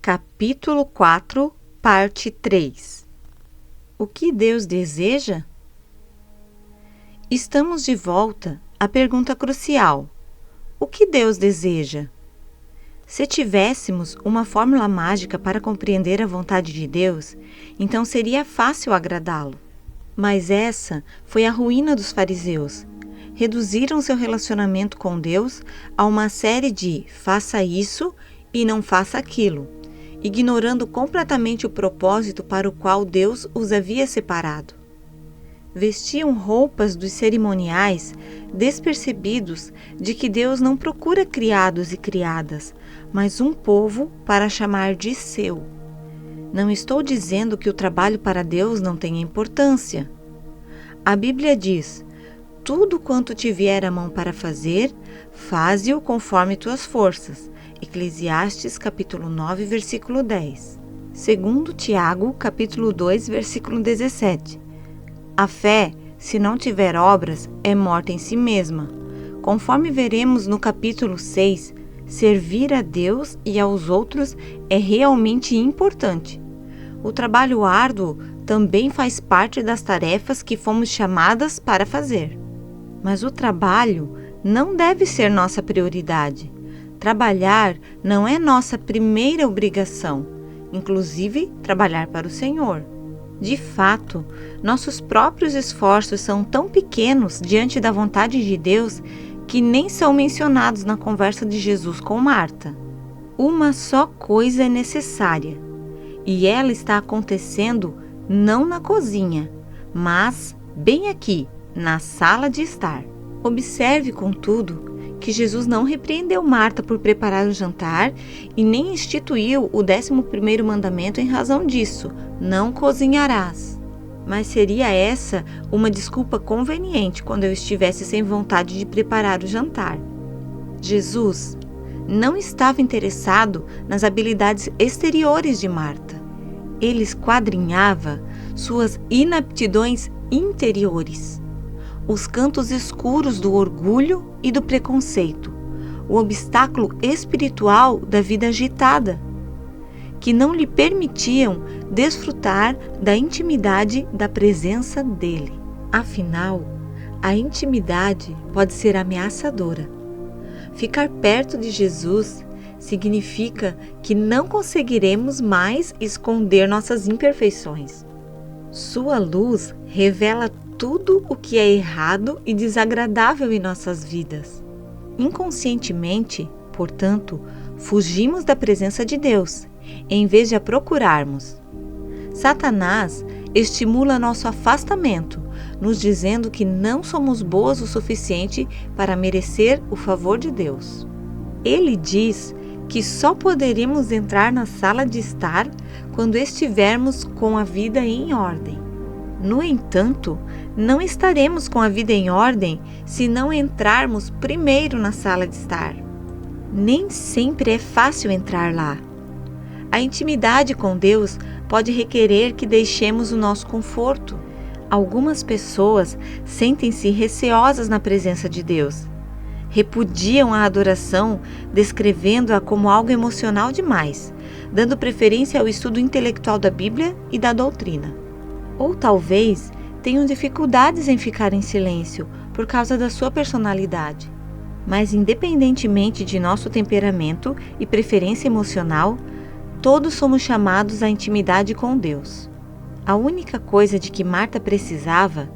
Capítulo 4, parte 3. O que Deus deseja? Estamos de volta à pergunta crucial: o que Deus deseja? Se tivéssemos uma fórmula mágica para compreender a vontade de Deus, então seria fácil agradá-lo. Mas essa foi a ruína dos fariseus. Reduziram seu relacionamento com Deus a uma série de faça isso e não faça aquilo, ignorando completamente o propósito para o qual Deus os havia separado. Vestiam roupas dos cerimoniais, despercebidos de que Deus não procura criados e criadas, mas um povo para chamar de seu. Não estou dizendo que o trabalho para Deus não tenha importância. A Bíblia diz: tudo quanto te vier a mão para fazer, faze-o conforme tuas forças. Eclesiastes capítulo 9, versículo 10. Segundo Tiago, capítulo 2, versículo 17. A fé, se não tiver obras, é morta em si mesma. Conforme veremos no capítulo 6, servir a Deus e aos outros é realmente importante. O trabalho árduo também faz parte das tarefas que fomos chamadas para fazer. Mas o trabalho não deve ser nossa prioridade. Trabalhar não é nossa primeira obrigação, inclusive trabalhar para o Senhor. De fato, nossos próprios esforços são tão pequenos diante da vontade de Deus que nem são mencionados na conversa de Jesus com Marta. Uma só coisa é necessária, e ela está acontecendo não na cozinha, mas bem aqui, na sala de estar. Observe, contudo, que Jesus não repreendeu Marta por preparar o jantar e nem instituiu o 11º mandamento em razão disso: não cozinharás. Mas seria essa uma desculpa conveniente quando eu estivesse sem vontade de preparar o jantar. Jesus não estava interessado nas habilidades exteriores de Marta. Ele esquadrinhava suas inaptidões interiores, os cantos escuros do orgulho e do preconceito, o obstáculo espiritual da vida agitada, que não lhe permitiam desfrutar da intimidade da presença dele. Afinal, a intimidade pode ser ameaçadora. Ficar perto de Jesus significa que não conseguiremos mais esconder nossas imperfeições. Sua luz revela tudo o que é errado e desagradável em nossas vidas. Inconscientemente, portanto, fugimos da presença de Deus, em vez de a procurarmos. Satanás estimula nosso afastamento, nos dizendo que não somos boas o suficiente para merecer o favor de Deus. Ele diz que só poderemos entrar na sala de estar quando estivermos com a vida em ordem. No entanto, não estaremos com a vida em ordem se não entrarmos primeiro na sala de estar. Nem sempre é fácil entrar lá. A intimidade com Deus pode requerer que deixemos o nosso conforto. Algumas pessoas sentem-se receosas na presença de Deus. Repudiam a adoração, descrevendo-a como algo emocional demais, dando preferência ao estudo intelectual da Bíblia e da doutrina. Ou talvez tenham dificuldades em ficar em silêncio por causa da sua personalidade. Mas independentemente de nosso temperamento e preferência emocional, todos somos chamados à intimidade com Deus. A única coisa de que Marta precisava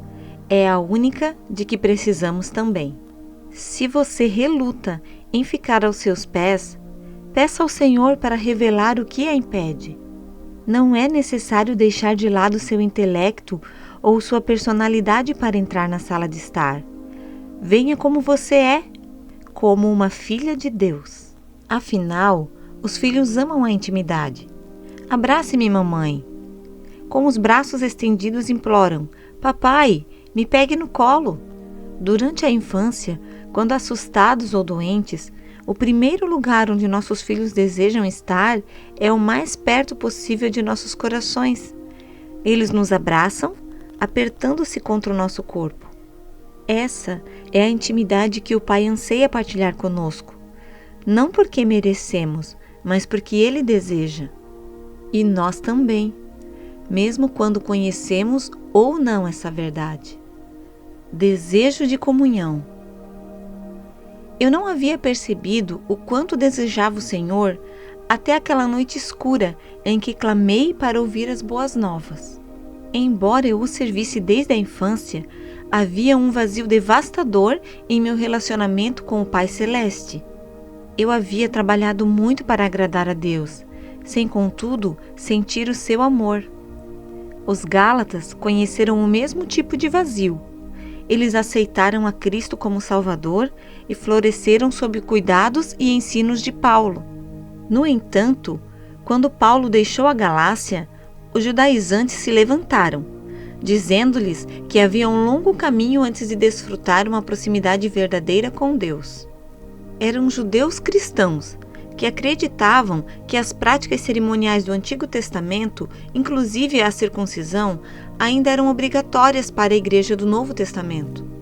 é a única de que precisamos também. Se você reluta em ficar aos seus pés, peça ao Senhor para revelar o que a impede. Não é necessário deixar de lado seu intelecto ou sua personalidade para entrar na sala de estar. Venha como você é, como uma filha de Deus. Afinal, os filhos amam a intimidade. Abrace-me, mamãe. Com os braços estendidos imploram: papai, me pegue no colo. Durante a infância, quando assustados ou doentes, o primeiro lugar onde nossos filhos desejam estar é o mais perto possível de nossos corações. Eles nos abraçam, apertando-se contra o nosso corpo. Essa é a intimidade que o Pai anseia partilhar conosco, não porque merecemos, mas porque Ele deseja. E nós também, mesmo quando conhecemos ou não essa verdade. Desejo de comunhão. Eu não havia percebido o quanto desejava o Senhor até aquela noite escura em que clamei para ouvir as boas novas. Embora eu o servisse desde a infância, havia um vazio devastador em meu relacionamento com o Pai Celeste. Eu havia trabalhado muito para agradar a Deus, sem contudo sentir o seu amor. Os Gálatas conheceram o mesmo tipo de vazio. Eles aceitaram a Cristo como Salvador e floresceram sob cuidados e ensinos de Paulo. No entanto, quando Paulo deixou a Galácia, os judaizantes se levantaram, dizendo-lhes que havia um longo caminho antes de desfrutar uma proximidade verdadeira com Deus. Eram judeus cristãos que acreditavam que as práticas cerimoniais do Antigo Testamento, inclusive a circuncisão, ainda eram obrigatórias para a Igreja do Novo Testamento.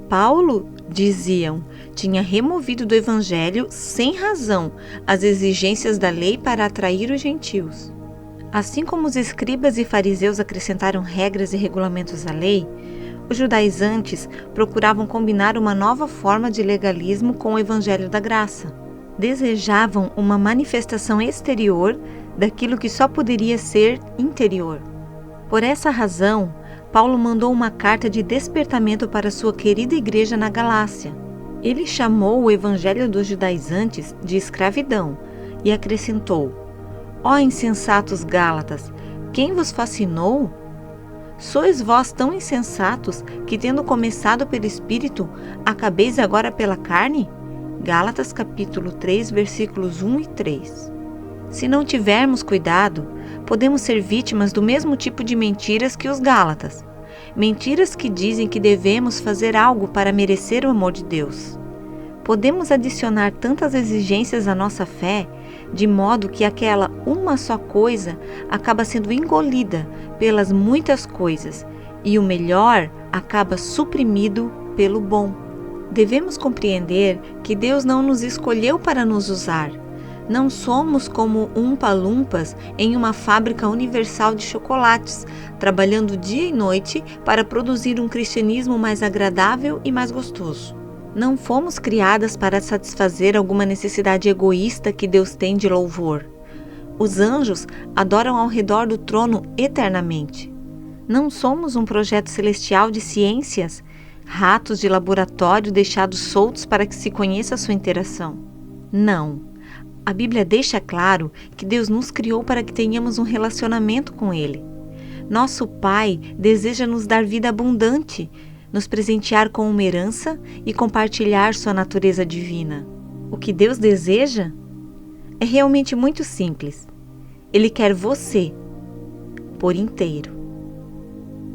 Paulo, diziam, tinha removido do Evangelho, sem razão, as exigências da lei para atrair os gentios. Assim como os escribas e fariseus acrescentaram regras e regulamentos à lei, os judaizantes procuravam combinar uma nova forma de legalismo com o Evangelho da Graça. Desejavam uma manifestação exterior daquilo que só poderia ser interior. Por essa razão, Paulo mandou uma carta de despertamento para sua querida igreja na Galácia. Ele chamou o Evangelho dos judaizantes de escravidão e acrescentou: Ó insensatos Gálatas, quem vos fascinou? Sois vós tão insensatos que, tendo começado pelo Espírito, acabeis agora pela carne? Gálatas capítulo 3, versículos 1 e 3. Se não tivermos cuidado, podemos ser vítimas do mesmo tipo de mentiras que os Gálatas. Mentiras que dizem que devemos fazer algo para merecer o amor de Deus. Podemos adicionar tantas exigências à nossa fé, de modo que aquela uma só coisa acaba sendo engolida pelas muitas coisas, e o melhor acaba suprimido pelo bom. Devemos compreender que Deus não nos escolheu para nos usar. Não somos como umpa-lumpas em uma fábrica universal de chocolates, trabalhando dia e noite para produzir um cristianismo mais agradável e mais gostoso. Não fomos criadas para satisfazer alguma necessidade egoísta que Deus tem de louvor. Os anjos adoram ao redor do trono eternamente. Não somos um projeto celestial de ciências, ratos de laboratório deixados soltos para que se conheça a sua interação. Não. A Bíblia deixa claro que Deus nos criou para que tenhamos um relacionamento com Ele. Nosso Pai deseja nos dar vida abundante, nos presentear com uma herança e compartilhar sua natureza divina. O que Deus deseja é realmente muito simples. Ele quer você por inteiro.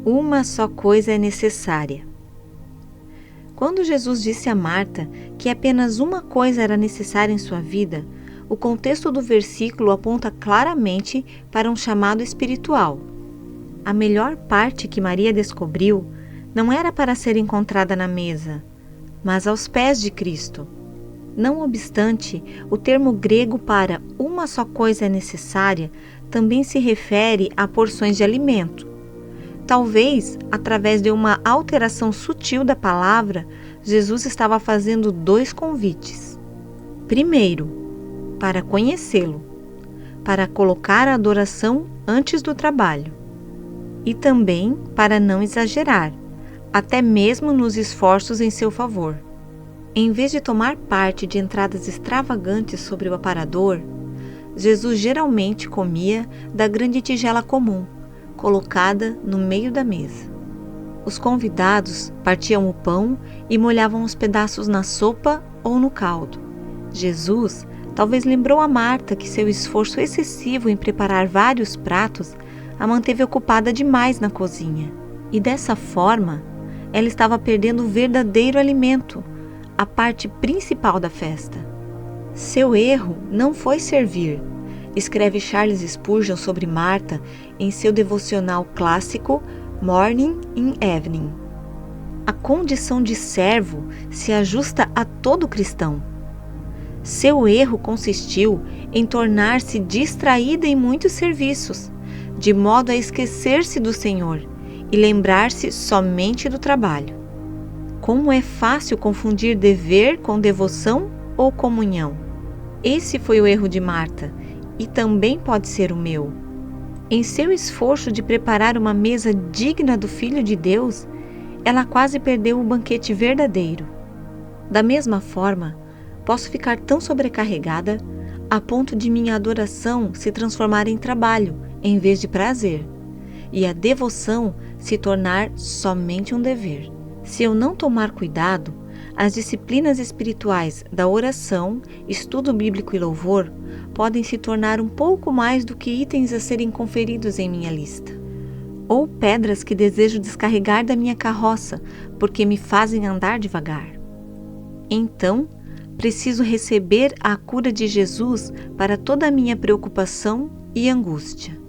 Uma só coisa é necessária. Quando Jesus disse a Marta que apenas uma coisa era necessária em sua vida, o contexto do versículo aponta claramente para um chamado espiritual. A melhor parte que Maria descobriu não era para ser encontrada na mesa, mas aos pés de Cristo. Não obstante, o termo grego para uma só coisa é necessária também se refere a porções de alimento. Talvez, através de uma alteração sutil da palavra, Jesus estava fazendo dois convites. Primeiro, para conhecê-lo, para colocar a adoração antes do trabalho. E também para não exagerar, até mesmo nos esforços em seu favor. Em vez de tomar parte de entradas extravagantes sobre o aparador, Jesus geralmente comia da grande tigela comum, colocada no meio da mesa. Os convidados partiam o pão e molhavam os pedaços na sopa ou no caldo. Jesus talvez lembrou a Marta que seu esforço excessivo em preparar vários pratos a manteve ocupada demais na cozinha. E dessa forma, ela estava perdendo o verdadeiro alimento, a parte principal da festa. Seu erro não foi servir, escreve Charles Spurgeon sobre Marta em seu devocional clássico Morning and Evening. A condição de servo se ajusta a todo cristão. Seu erro consistiu em tornar-se distraída em muitos serviços, de modo a esquecer-se do Senhor e lembrar-se somente do trabalho. Como é fácil confundir dever com devoção ou comunhão. Esse foi o erro de Marta e também pode ser o meu. Em seu esforço de preparar uma mesa digna do Filho de Deus, ela quase perdeu o banquete verdadeiro. Da mesma forma, posso ficar tão sobrecarregada a ponto de minha adoração se transformar em trabalho em vez de prazer, e a devoção se tornar somente um dever. Se eu não tomar cuidado, as disciplinas espirituais da oração, estudo bíblico e louvor podem se tornar um pouco mais do que itens a serem conferidos em minha lista, ou pedras que desejo descarregar da minha carroça porque me fazem andar devagar. Então, preciso receber a cura de Jesus para toda a minha preocupação e angústia.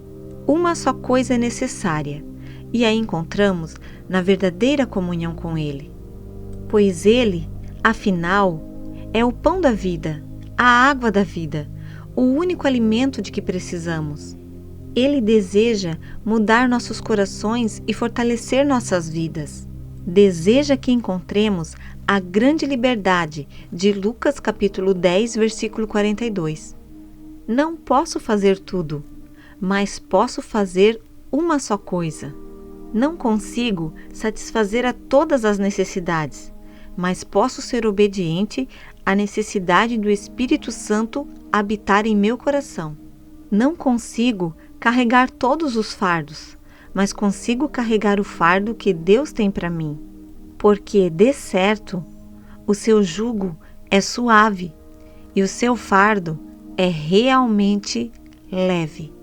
Uma só coisa é necessária, e a encontramos na verdadeira comunhão com Ele. Pois Ele, afinal, é o pão da vida, a água da vida, o único alimento de que precisamos. Ele deseja mudar nossos corações e fortalecer nossas vidas. Deseja que encontremos a grande liberdade de Lucas capítulo 10, versículo 42. Não posso fazer tudo, mas posso fazer uma só coisa. Não consigo satisfazer a todas as necessidades, mas posso ser obediente à necessidade do Espírito Santo habitar em meu coração. Não consigo carregar todos os fardos, mas consigo carregar o fardo que Deus tem para mim. Porque, de certo, o seu jugo é suave e o seu fardo é realmente leve.